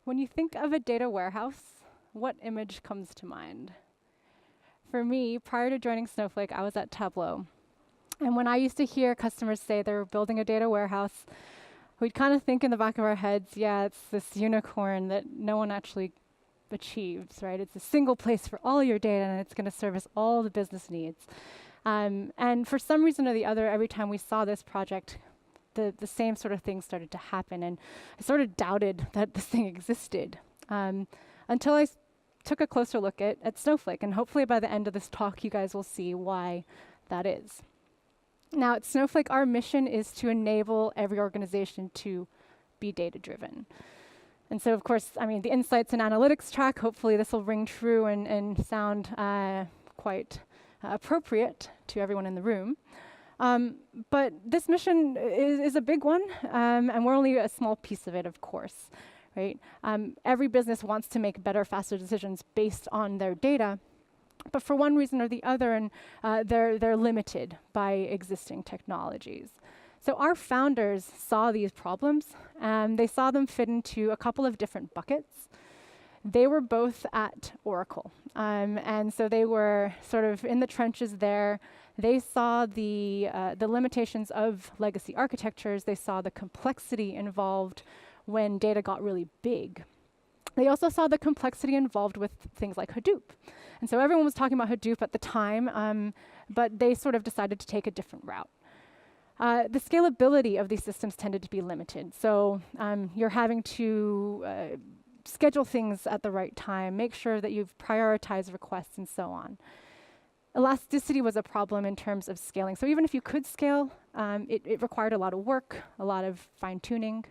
When you think of a data warehouse, what image comes to mind? For me, prior to joining Snowflake, I was at Tableau. And when I used to hear customers say they were building a data warehouse, we'd kind of think in the back of our heads, yeah, it's this unicorn that no one actually achieves, right? It's a single place for all your data, and it's going to service all the business needs. And for some reason or the other, every time we saw this project, the same sort of thing started to happen, and I sort of doubted that this thing existed until I took a closer look at Snowflake, and hopefully by the end of this talk, you guys will see why that is. Now, at Snowflake, our mission is to enable every organization to be data-driven. And so, of course, I mean, the insights and analytics track, hopefully this will ring true and sound quite appropriate to everyone in the room. But this mission is a big one, and we're only a small piece of it, of course, right? Every business wants to make better, faster decisions based on their data, but for one reason or the other, and they're limited by existing technologies. So our founders saw these problems, and they saw them fit into a couple of different buckets. They were both at Oracle, and so they were sort of in the trenches there. They saw the limitations of legacy architectures. They saw the complexity involved when data got really big. They also saw the complexity involved with things like Hadoop. And so everyone was talking about Hadoop at the time, but they sort of decided to take a different route. The scalability of these systems tended to be limited. So you're having to schedule things at the right time, make sure that you've prioritized requests and so on. Elasticity was a problem in terms of scaling. So even if you could scale, it required a lot of work, a lot of fine-tuning.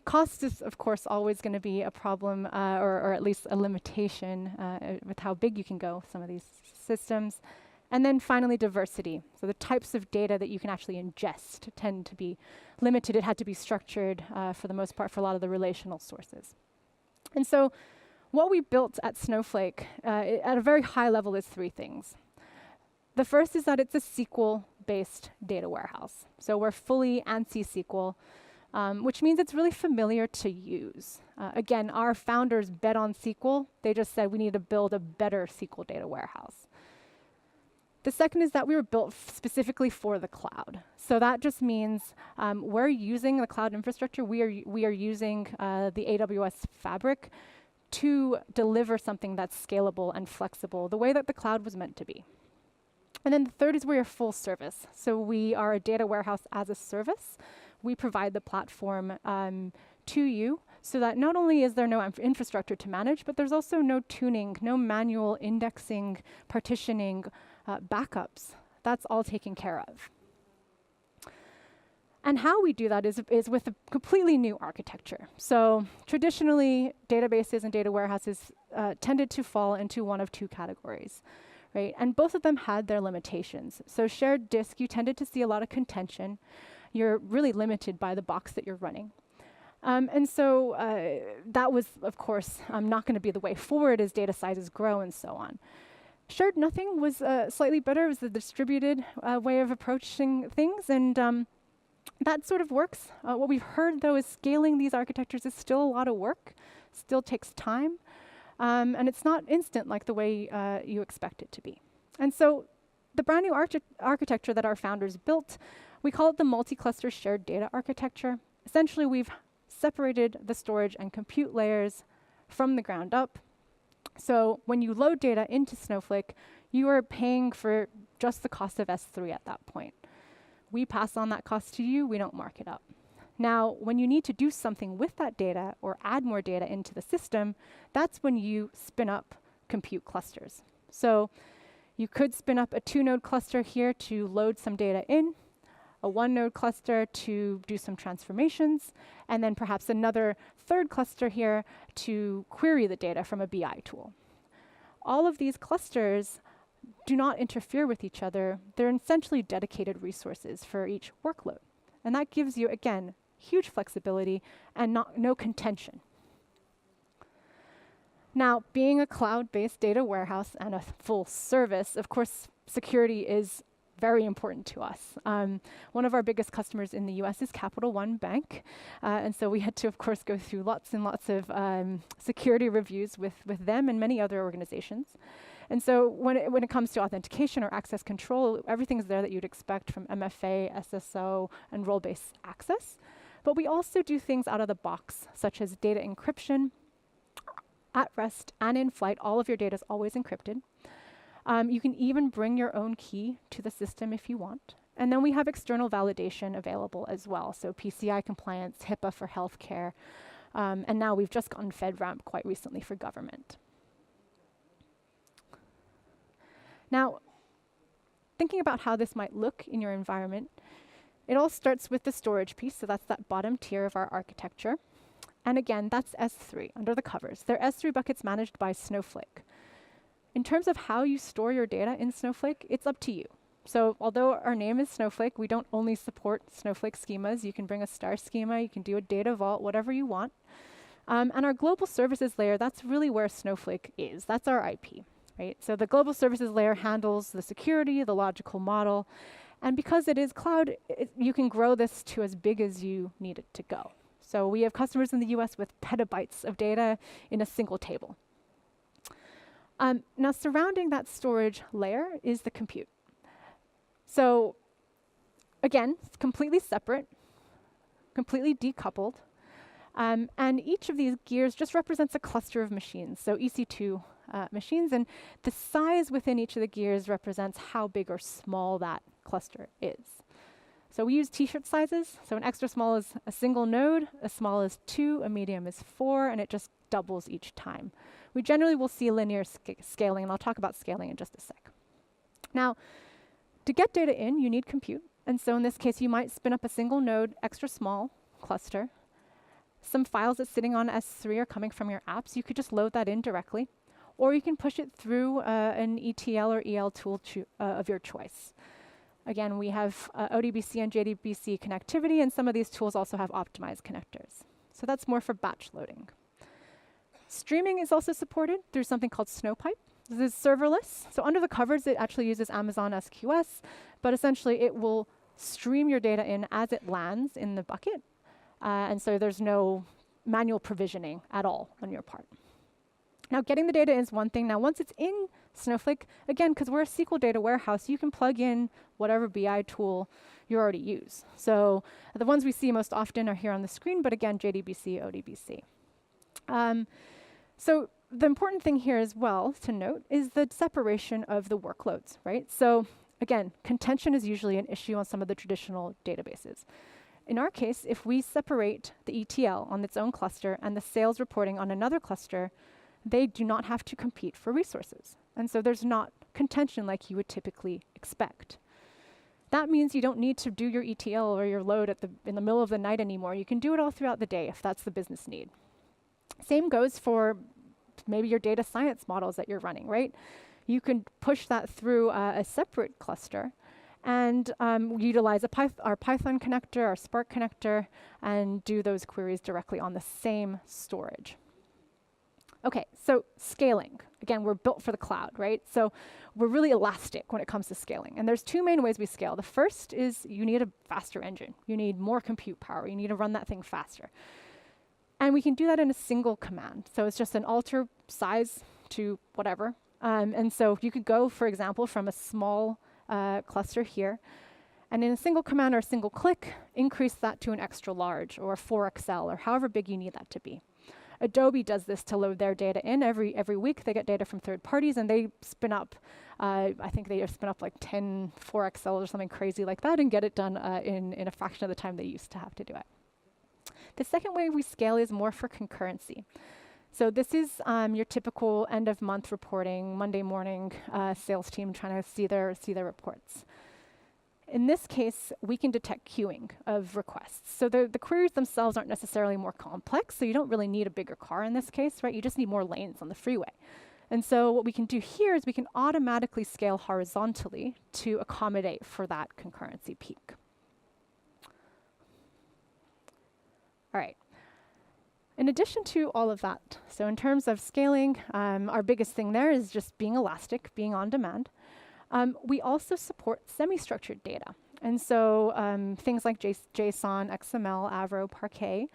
Cost is, of course, always going to be a problem, or at least a limitation with how big you can go with some of these systems. And then finally, diversity. So the types of data that you can actually ingest tend to be limited. It had to be structured, for the most part, for a lot of the relational sources. And so what we built at Snowflake, at a very high level, is three things. The first is that it's a SQL-based data warehouse. So we're fully ANSI SQL, which means it's really familiar to use. Again, our founders bet on SQL. They just said we need to build a better SQL data warehouse. The second is that we were built specifically for the cloud. So that just means we're using the cloud infrastructure. We are using the AWS fabric to deliver something that's scalable and flexible, the way that the cloud was meant to be. And then the third is we are full service. So we are a data warehouse as a service. We provide the platform to you so that not only is there no infrastructure to manage, but there's also no tuning, no manual indexing, partitioning, backups. That's all taken care of. And how we do that is with a completely new architecture. So traditionally, databases and data warehouses tended to fall into one of two categories, right? And both of them had their limitations. So shared disk, you tended to see a lot of contention. You're really limited by the box that you're running. And so that was, of course, not going to be the way forward as data sizes grow and so on. Shared nothing was slightly better. It was the distributed way of approaching things, and that sort of works. What we've heard, though, is scaling these architectures is still a lot of work, still takes time, and it's not instant like the way you expect it to be. And so the brand new architecture that our founders built, we call it the multi-cluster shared data architecture. Essentially, we've separated the storage and compute layers from the ground up. So when you load data into Snowflake, you are paying for just the cost of S3 at that point. We pass on that cost to you, we don't mark it up. Now, when you need to do something with that data or add more data into the system, that's when you spin up compute clusters. So you could spin up a 2-node cluster here to load some data in, a 1-node cluster to do some transformations, and then perhaps another 3rd cluster here to query the data from a BI tool. All of these clusters do not interfere with each other. They're essentially dedicated resources for each workload. And that gives you, again, huge flexibility and no contention. Now, being a cloud-based data warehouse and a full service, of course, security is very important to us. One of our biggest customers in the US is Capital One Bank. And so we had to, of course, go through lots and lots of security reviews with them and many other organizations. And so when it comes to authentication or access control, everything's there that you'd expect from MFA, SSO, and role-based access. But we also do things out of the box, such as data encryption. At rest and in flight, all of your data is always encrypted. You can even bring your own key to the system if you want. And then we have external validation available as well. So PCI compliance, HIPAA for healthcare. And now we've just gotten FedRAMP quite recently for government. Now, thinking about how this might look in your environment, it all starts with the storage piece. So that's that bottom tier of our architecture. And again, that's S3 under the covers. They're S3 buckets managed by Snowflake. In terms of how you store your data in Snowflake, it's up to you. So although our name is Snowflake, we don't only support Snowflake schemas. You can bring a star schema, you can do a data vault, whatever you want. And our global services layer, that's really where Snowflake is. That's our IP, right? So the global services layer handles the security, the logical model. And because it is cloud, you can grow this to as big as you need it to go. So we have customers in the US with petabytes of data in a single table. Now, surrounding that storage layer is the compute. So again, it's completely separate, completely decoupled. And each of these gears just represents a cluster of machines, so EC2 machines. And the size within each of the gears represents how big or small that cluster is. So we use t-shirt sizes. So an extra small is a single node, a small is 2, a medium is 4, and it just doubles each time. We generally will see linear scaling, and I'll talk about scaling in just a sec. Now, to get data in, you need compute. And so in this case, you might spin up a single node, extra small cluster. Some files that's sitting on S3 are coming from your apps. You could just load that in directly. Or you can push it through an ETL or EL tool of your choice. Again, we have ODBC and JDBC connectivity, and some of these tools also have optimized connectors. So that's more for batch loading. Streaming is also supported through something called Snowpipe. This is serverless. So under the covers, it actually uses Amazon SQS, but essentially it will stream your data in as it lands in the bucket. And so there's no manual provisioning at all on your part. Now, getting the data in is one thing. Now, once it's in Snowflake, again, because we're a SQL data warehouse, you can plug in whatever BI tool you already use. So the ones we see most often are here on the screen, but again, JDBC, ODBC. So the important thing here as well to note is the separation of the workloads, right? So again, contention is usually an issue on some of the traditional databases. In our case, if we separate the ETL on its own cluster and the sales reporting on another cluster, they do not have to compete for resources. And so there's not contention like you would typically expect. That means you don't need to do your ETL or your load in the middle of the night anymore. You can do it all throughout the day if that's the business need. Same goes for maybe your data science models that you're running, right? You can push that through a separate cluster and utilize our Python connector, our Spark connector, and do those queries directly on the same storage. Okay, so scaling. Again, we're built for the cloud, right? So we're really elastic when it comes to scaling. And there's two main ways we scale. The first is you need a faster engine. You need more compute power. You need to run that thing faster. And we can do that in a single command. So it's just an alter size to whatever. And so you could go, for example, from a small cluster here, and in a single command or a single click, increase that to an extra large or 4XL or however big you need that to be. Adobe does this to load their data in every week. They get data from third parties, and they spin up, I think they spin up like 10 4XL or something crazy like that and get it done in a fraction of the time they used to have to do it. The second way we scale is more for concurrency. So this is your typical end-of-month reporting, Monday morning sales team trying to see their reports. In this case, we can detect queuing of requests. So the queries themselves aren't necessarily more complex, so you don't really need a bigger car in this case, right? You just need more lanes on the freeway. And so what we can do here is we can automatically scale horizontally to accommodate for that concurrency peak. All right. In addition to all of that, so in terms of scaling, our biggest thing there is just being elastic, being on demand. We also support semi-structured data. And so things like JSON, XML, Avro, Parquet,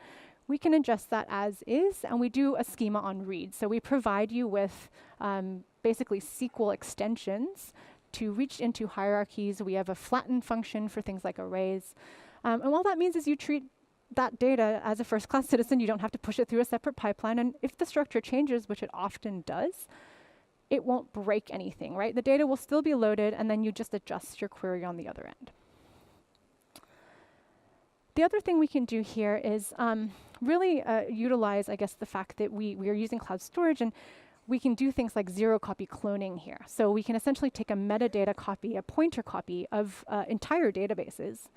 we can ingest that as is, and we do a schema on read. So we provide you with basically SQL extensions to reach into hierarchies. We have a flatten function for things like arrays. And all that means is you treat that data as a first-class citizen. You don't have to push it through a separate pipeline. And if the structure changes, which it often does, it won't break anything, right? The data will still be loaded, and then you just adjust your query on the other end. The other thing we can do here is really utilize, I guess, the fact that we are using cloud storage, and we can do things like zero-copy cloning here. So we can essentially take a metadata copy, a pointer copy of entire databases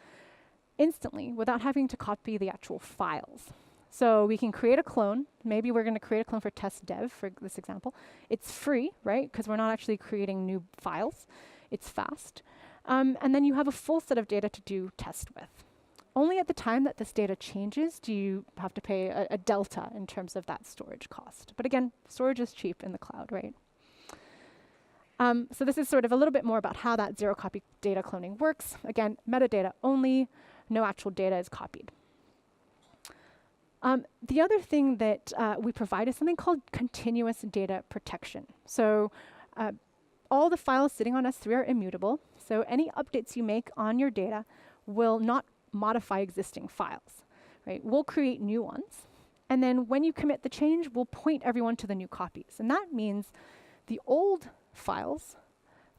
instantly without having to copy the actual files. So we can create a clone. Maybe we're going to create a clone for test dev, for this example. It's free, right? Because we're not actually creating new files. It's fast. And then you have a full set of data to do test with. Only at the time that this data changes do you have to pay a delta in terms of that storage cost. But again, storage is cheap in the cloud, right? So this is sort of a little bit more about how that zero-copy data cloning works. Again, metadata only, no actual data is copied. The other thing that we provide is something called continuous data protection. So all the files sitting on S3 are immutable. So any updates you make on your data will not modify existing files, right? We'll create new ones. And then when you commit the change, we'll point everyone to the new copies. And that means the old files,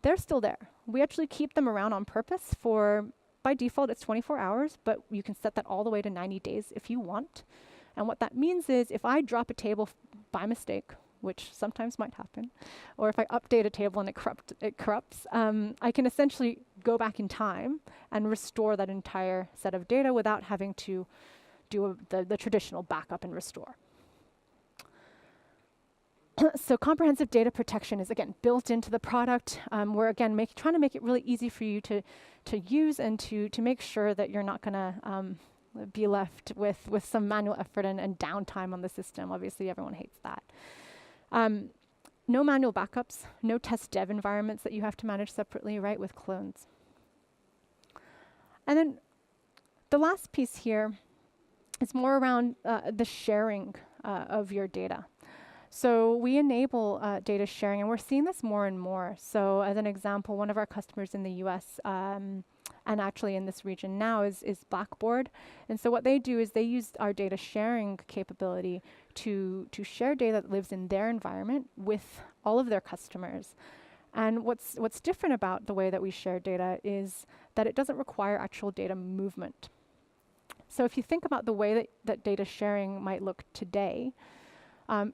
they're still there. We actually keep them around on purpose for, by default, it's 24 hours, but you can set that all the way to 90 days if you want. And what that means is if I drop a table by mistake, which sometimes might happen, or if I update a table and it corrupts, I can essentially go back in time and restore that entire set of data without having to do the traditional backup and restore. So comprehensive data protection is, again, built into the product. We're, again, trying to make it really easy for you to use and to make sure that you're not going to be left with some manual effort and downtime on the system. Obviously, everyone hates that. No manual backups, no test dev environments that you have to manage separately, right, with clones. And then the last piece here is more around the sharing of your data. So we enable data sharing, and we're seeing this more and more. So as an example, one of our customers in the US and actually in this region now is Blackboard. And so what they do is they use our data sharing capability to share data that lives in their environment with all of their customers. And what's different about the way that we share data is that it doesn't require actual data movement. So if you think about the way that data sharing might look today,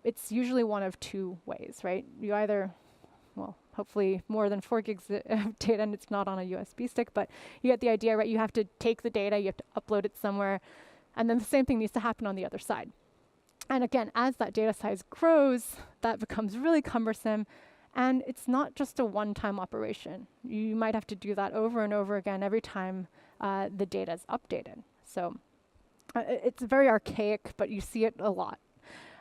it's usually one of two ways, right? You either, well, hopefully more than 4 gigs of data and it's not on a USB stick, but you get the idea, right? You have to take the data, you have to upload it somewhere, and then the same thing needs to happen on the other side. And again, as that data size grows, that becomes really cumbersome, and it's not just a one-time operation. You might have to do that over and over again every time the data is updated. So it's very archaic, but you see it a lot.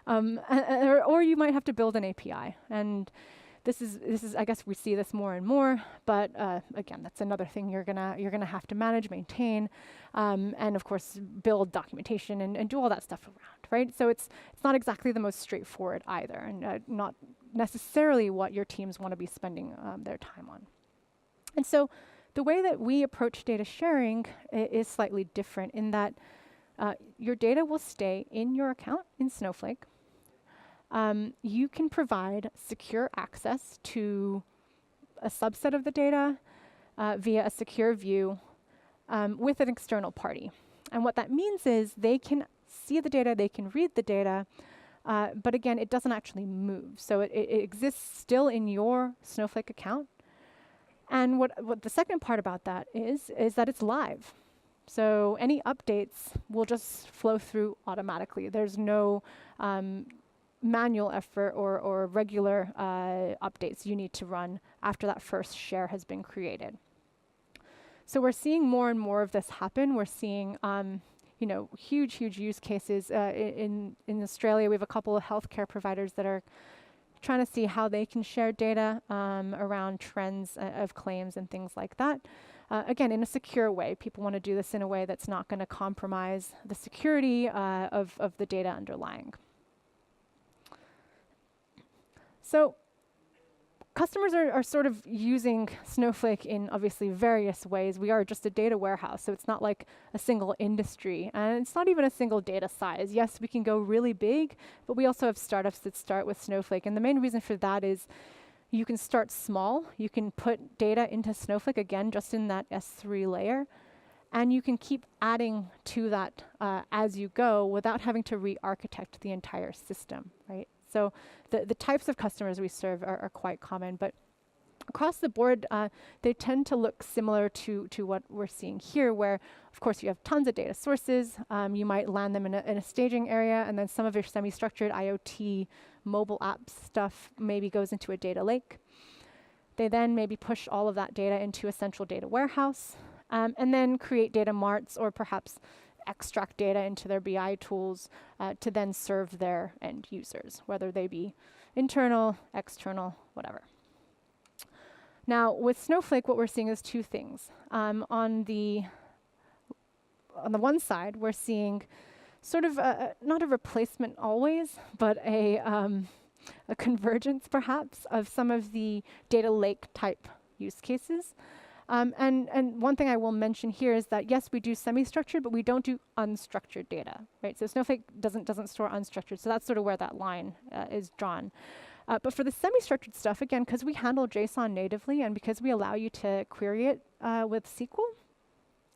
Or you might have to build an API, and this is I guess we see this more and more. But again, that's another thing you're gonna have to manage, maintain, and of course build documentation and do all that stuff around, right? So it's not exactly the most straightforward either, and not necessarily what your teams want to be spending their time on. And so the way that we approach data sharing is slightly different in that your data will stay in your account in Snowflake. You can provide secure access to a subset of the data via a secure view with an external party. And what that means is they can see the data, they can read the data, but again, it doesn't actually move. So it exists still in your Snowflake account. And what the second part about that is that it's live. So any updates will just flow through automatically. There's no manual effort or regular updates you need to run after that first share has been created. So we're seeing more and more of this happen. We're seeing huge use cases. In Australia, we have a couple of healthcare providers that are trying to see how they can share data around trends of claims and things like that. Again, in a secure way. People want to do this in a way that's not going to compromise the security of the data underlying. So customers are sort of using Snowflake in obviously various ways. We are just a data warehouse, so it's not like a single industry, and it's not even a single data size. Yes, we can go really big, but we also have startups that start with Snowflake, and the main reason for that is you can start small. You can put data into Snowflake, again, just in that S3 layer, and you can keep adding to that as you go without having to re-architect the entire system, right? So the types of customers we serve are quite common, but across the board, they tend to look similar to what we're seeing here, where, of course, you have tons of data sources. You might land them in a staging area, and then some of your semi-structured IoT mobile app stuff maybe goes into a data lake. They then maybe push all of that data into a central data warehouse, and then create data marts or perhaps extract data into their BI tools to then serve their end users, whether they be internal, external, whatever. Now, with Snowflake, what we're seeing is two things. On the one side, we're seeing sort of not a replacement always, but a convergence, perhaps, of some of the data lake type use cases. And one thing I will mention here is that, yes, we do semi-structured, but we don't do unstructured data, right? So Snowflake doesn't store unstructured, so that's sort of where that line is drawn. But for the semi-structured stuff, again, because we handle JSON natively and because we allow you to query it with SQL,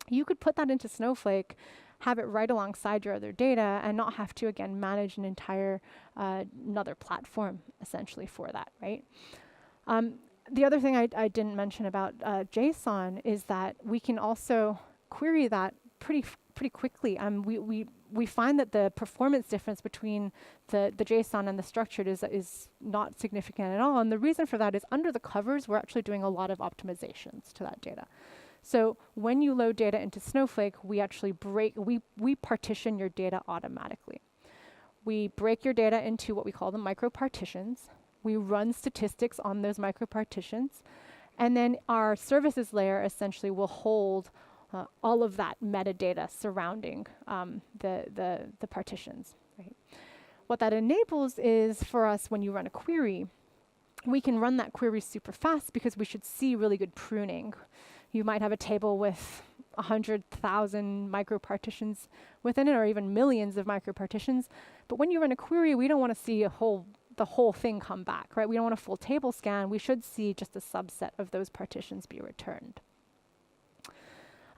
you could put that into Snowflake, have it right alongside your other data, and not have to, again, manage an entire another platform, essentially, for that, right? The other thing I didn't mention about JSON is that we can also query that pretty quickly. We find that the performance difference between the JSON and the structured is not significant at all. And the reason for that is under the covers, we're actually doing a lot of optimizations to that data. So when you load data into Snowflake, we actually we partition your data automatically. We break your data into what we call the micro partitions. We run statistics on those micro partitions, and then our services layer essentially will hold all of that metadata surrounding the partitions. Right? What that enables is for us, when you run a query, we can run that query super fast because we should see really good pruning. You might have a table with 100,000 micro partitions within it, or even millions of micro partitions. But when you run a query, we don't want to see the whole thing come back, right? We don't want a full table scan. We should see just a subset of those partitions be returned.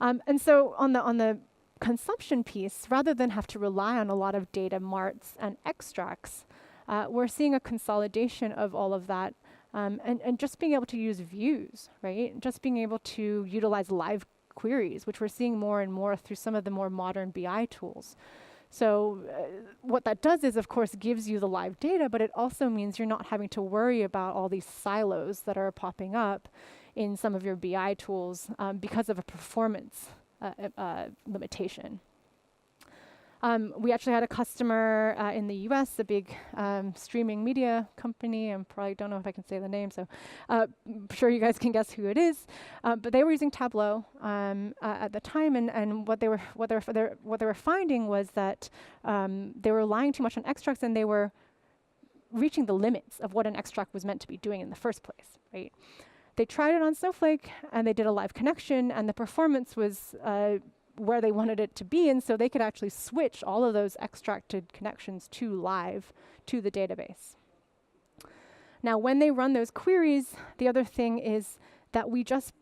And so on the consumption piece, rather than have to rely on a lot of data marts and extracts, we're seeing a consolidation of all of that, and just being able to use views, right? Just being able to utilize live queries, which we're seeing more and more through some of the more modern BI tools. So what that does is, of course, gives you the live data, but it also means you're not having to worry about all these silos that are popping up in some of your BI tools because of a performance limitation. We actually had a customer in the US, a big streaming media company. I probably don't know if I can say the name, so I'm sure you guys can guess who it is. But they were using Tableau at the time, and what they were finding was that they were relying too much on extracts, and they were reaching the limits of what an extract was meant to be doing in the first place, right? They tried it on Snowflake, and they did a live connection, and the performance was where they wanted it to be, and so they could actually switch all of those extracted connections to live to the database. Now, when they run those queries, the other thing is that we just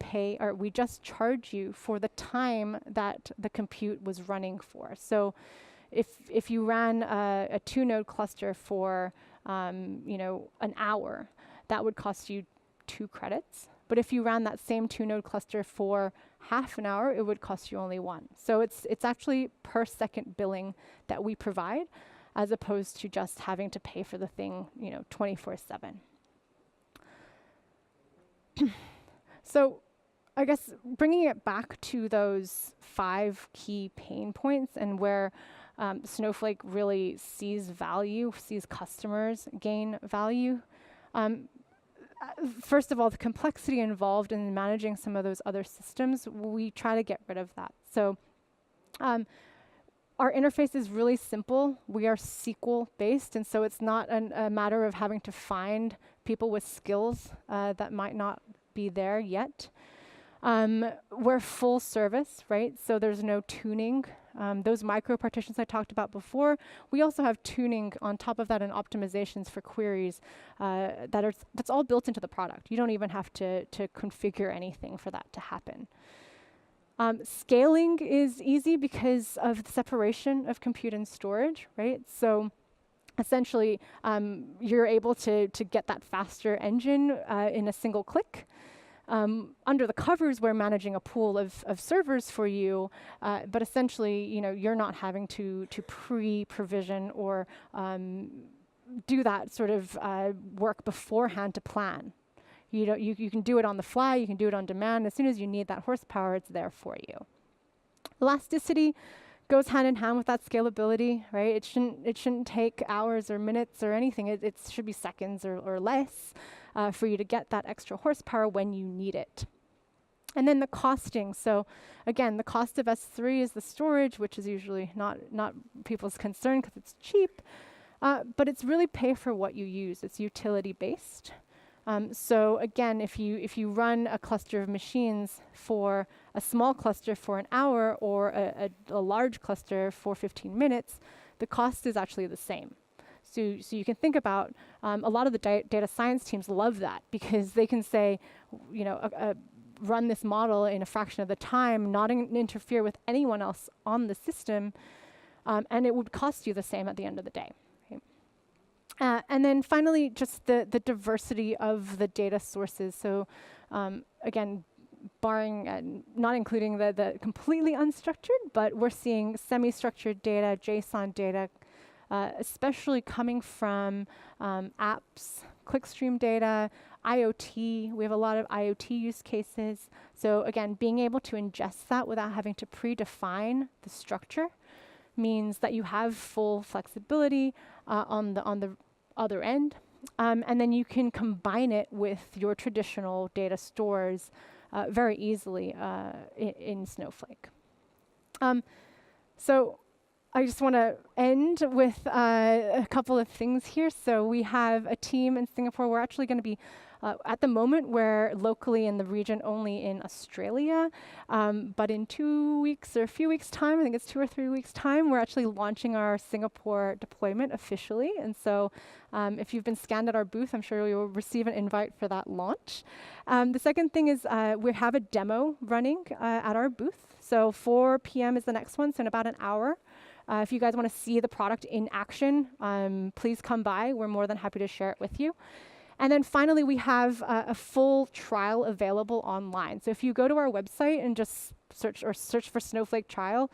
charge you for the time that the compute was running for. So if you ran a 2-node cluster for an hour, that would cost you 2 credits. But if you ran that same 2-node cluster for half an hour, it would cost you only 1. So it's actually per second billing that we provide, as opposed to just having to pay for the thing, 24/7. So I guess bringing it back to those 5 key pain points and where Snowflake really sees value, sees customers gain value. First of all, the complexity involved in managing some of those other systems, we try to get rid of that. So our interface is really simple. We are SQL based, and so it's not a matter of having to find people with skills that might not be there yet. We're full service, right? So there's no tuning. Those micro partitions I talked about before, we also have tuning on top of that and optimizations for queries that's all built into the product. You don't even have to configure anything for that to happen. Scaling is easy because of the separation of compute and storage, right? So essentially, you're able to get that faster engine in a single click. Under the covers, we're managing a pool of servers for you, but essentially, you're not having to pre-provision or do that sort of work beforehand to plan. You can do it on the fly, you can do it on demand. As soon as you need that horsepower, it's there for you. Elasticity goes hand in hand with that scalability, right? It shouldn't take hours or minutes or anything. It should be seconds or less for you to get that extra horsepower when you need it. And then the costing. So again, the cost of S3 is the storage, which is usually not people's concern because it's cheap, but it's really pay for what you use. It's utility based. So again, if you run a cluster of machines for a small cluster for an hour or a large cluster for 15 minutes, the cost is actually the same. So you can think about a lot of the data science teams love that because they can say, run this model in a fraction of the time, not interfere with anyone else on the system, and it would cost you the same at the end of the day. And then finally, just the diversity of the data sources. So again, barring, not including the completely unstructured, but we're seeing semi-structured data, JSON data, especially coming from apps, clickstream data, IoT. We have a lot of IoT use cases. So again, being able to ingest that without having to predefine the structure means that you have full flexibility on the other end. And then you can combine it with your traditional data stores very easily in Snowflake. So I just want to end with a couple of things here. So we have a team in Singapore. We're actually going to be, at the moment, we're locally in the region only in Australia. But in 2 weeks or a few weeks' time, I think it's 2 or 3 weeks' time, we're actually launching our Singapore deployment officially. And so if you've been scanned at our booth, I'm sure you'll receive an invite for that launch. The second thing is we have a demo running at our booth. So 4 p.m. is the next one, so in about an hour. If you guys want to see the product in action, please come by. We're more than happy to share it with you. And then finally, we have a full trial available online. So if you go to our website and just search for Snowflake trial,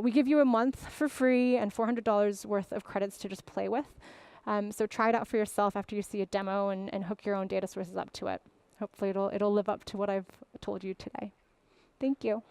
we give you a month for free and $400 worth of credits to just play with. So try it out for yourself after you see a demo and hook your own data sources up to it. Hopefully it'll live up to what I've told you today. Thank you.